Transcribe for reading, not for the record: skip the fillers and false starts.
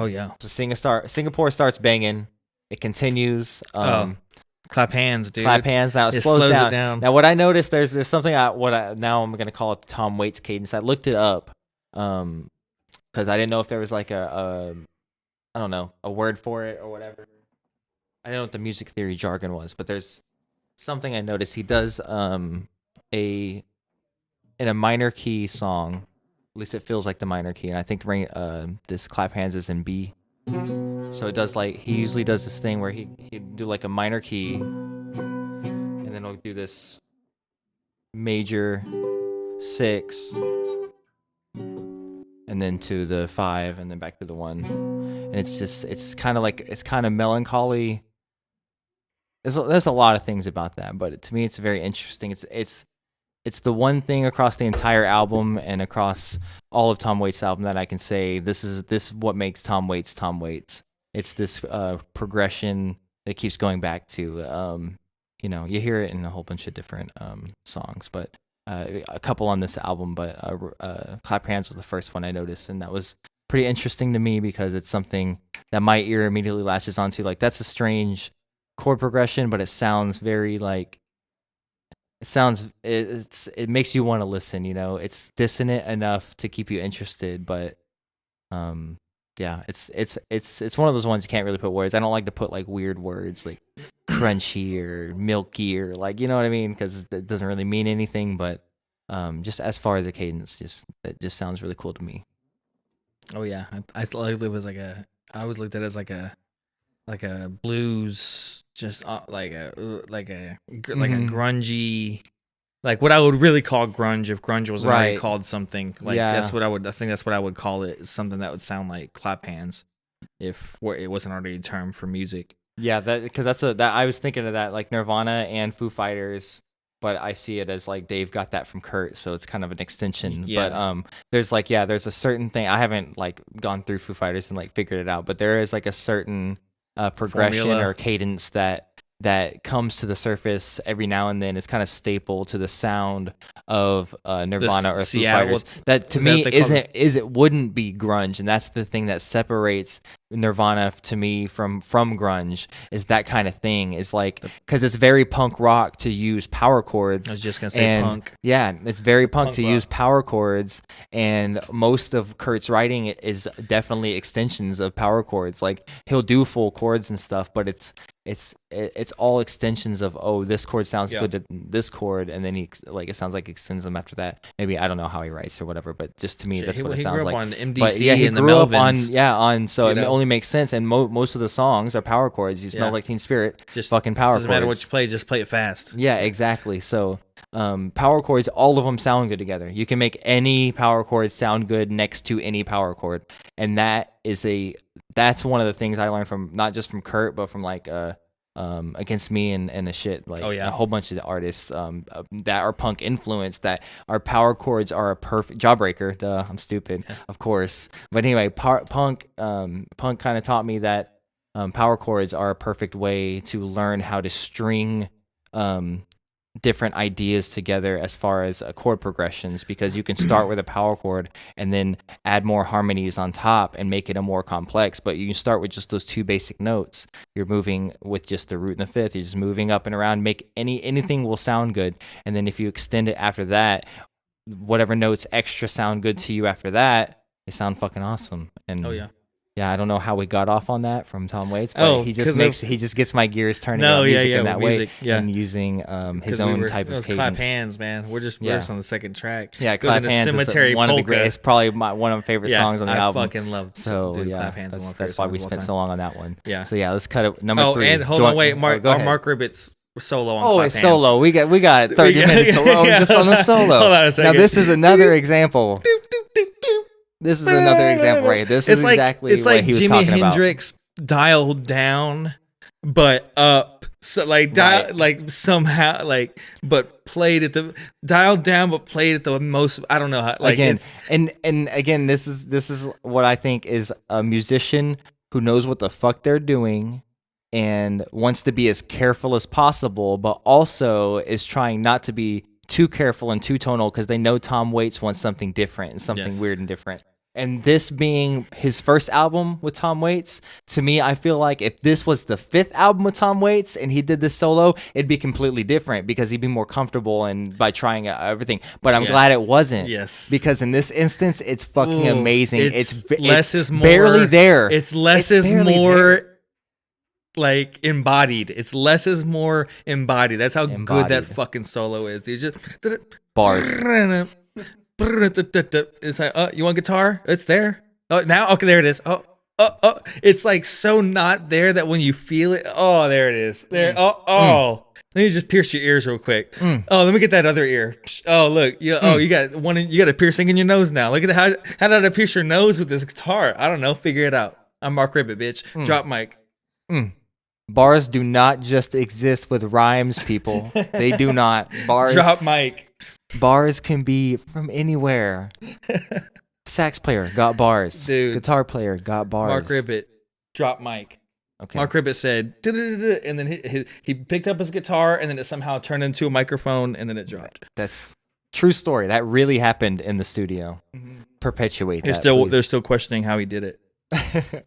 Oh yeah. So Singapore starts banging. It continues. Clap hands, dude. Clap hands. Now it slows it down. down. Now what I noticed, there's something now I'm gonna call it the Tom Waits cadence. I looked it up, because I didn't know if there was like a I don't know, a word for it or whatever. I don't know what the music theory jargon was, but there's something I noticed. He does in a minor key song. At least it feels like the minor key, and I think this clap hands is in B. So it does he usually does this thing where he'd do like a minor key, and then he'll do this major 6, and then to the 5, and then back to the 1. And it's kind of melancholy. There's a lot of things about that, but to me it's very interesting. It's the one thing across the entire album and across all of Tom Waits' album that I can say this is what makes Tom Waits Tom Waits. It's this progression that keeps going back to. You hear it in a whole bunch of different songs, but a couple on this album. But Clap Hands was the first one I noticed, and that was pretty interesting to me because it's something that my ear immediately latches onto. Like, that's a strange chord progression, but it sounds very it makes you want to listen. It's dissonant enough to keep you interested, but yeah, it's one of those ones you can't really put words. I don't like to put like weird words like crunchy or milky or like, you know what I mean, because it doesn't really mean anything. But just as far as a cadence, it just sounds really cool to me. Oh yeah, I thought it was I always looked at it as like a blues, just like a grungy, like what I would really call grunge if grunge was already called something. Like, yeah. I think that's what I would call it. It's something that would sound like Clap Hands if it wasn't already a term for music. Yeah, because I was thinking of that, like Nirvana and Foo Fighters, but I see it as like Dave got that from Kurt, so it's kind of an extension. Yeah. But there's a certain thing. I haven't like gone through Foo Fighters and like figured it out, but there is like a certain progression formula or cadence that comes to the surface every now and then. Is kind of staple to the sound of Nirvana or Foo Fighters. That to me it wouldn't be grunge, and that's the thing that separates Nirvana to me from grunge. Is that kind of thing, is like, because it's very punk rock to use power chords. I was just gonna say punk. Yeah, it's very punk to rock. Use power chords, and most of Kurt's writing is definitely extensions of power chords. Like, he'll do full chords and stuff, but it's all extensions of, oh, this chord sounds good to this chord, and then it sounds like extends them after that. Maybe I don't know how he writes or whatever, but just to me that's what it sounds like. He grew up on MDC, but yeah, he grew up on so it only makes sense. And most of the songs are power chords. You Smell Like Teen Spirit, just fucking power chords. Doesn't matter what you play, just play it fast. Yeah, exactly. So power chords, all of them sound good together. You can make any power chord sound good next to any power chord, and that's one of the things I learned from, not just from Kurt, but from like Against Me and the shit, like a whole bunch of the artists that are punk influenced, that our power chords are a perfect Jawbreaker. Duh, I'm stupid, of course. But anyway, punk kind of taught me that power chords are a perfect way to learn how to string different ideas together as far as chord progressions, because you can start with a power chord and then add more harmonies on top and make it a more complex. But you can start with just those two basic notes. You're moving with just the root and the fifth. You're just moving up and around. Make anything will sound good. And then if you extend it after that, whatever notes extra sound good to you after that, they sound fucking awesome. And yeah, I don't know how we got off on that from Tom Waits, but he just gets my gears turning on music in that way, and using his own type of cadence. Clap Hands, man. We're just on the second track. Yeah, Clap Hands is one of the greatest. It's probably one of my favorite songs on the album. I fucking love. So Clap Hands. That's why we spent so long on that one. Yeah. So yeah, let's cut it. Number 3. And hold on, wait, Mark Ribbitt's solo on Clap Hands. It's solo. We got 30 minutes alone just on the solo. Hold on a second. Now this is another example. This is another example, right? This is exactly what he was talking about. It's like Jimi Hendrix dialed down, but up. So somehow but played at the dialed down, but played at the most. I don't know how. Again, this is what I think is a musician who knows what the fuck they're doing and wants to be as careful as possible, but also is trying not to be too careful and too tonal, because they know Tom Waits wants something different and something weird and different. And this being his first album with Tom Waits, to me, I feel like if this was the 5th album with Tom Waits and he did this solo, it'd be completely different because he'd be more comfortable and by trying everything. But I'm glad it wasn't. Yes. Because in this instance, it's fucking amazing. It's less is more. Barely there. It's less is more. Like embodied. It's less is more embodied. That's how good that fucking solo is. You just bars. It's like, you want guitar? It's there. Oh, now okay, there it is. Oh. It's like so not there that when you feel it, oh, there it is. There. Let me just pierce your ears real quick. Oh, let me get that other ear. Oh, look. You got one. You got a piercing in your nose now. Look at how did I pierce your nose with this guitar? I don't know. Figure it out. I'm Mark Ribbit, bitch. Drop mic. Bars do not just exist with rhymes, people. They do not. Bars. Drop mic. Bars can be from anywhere. Sax player got bars. Dude. Guitar player got bars. Mark Ribbit. Drop mic. Okay. Mark Ribbit said, and then he picked up his guitar, and then it somehow turned into a microphone, and then it dropped. That's true story. That really happened in the studio. Perpetuate that. They're still questioning how he did it.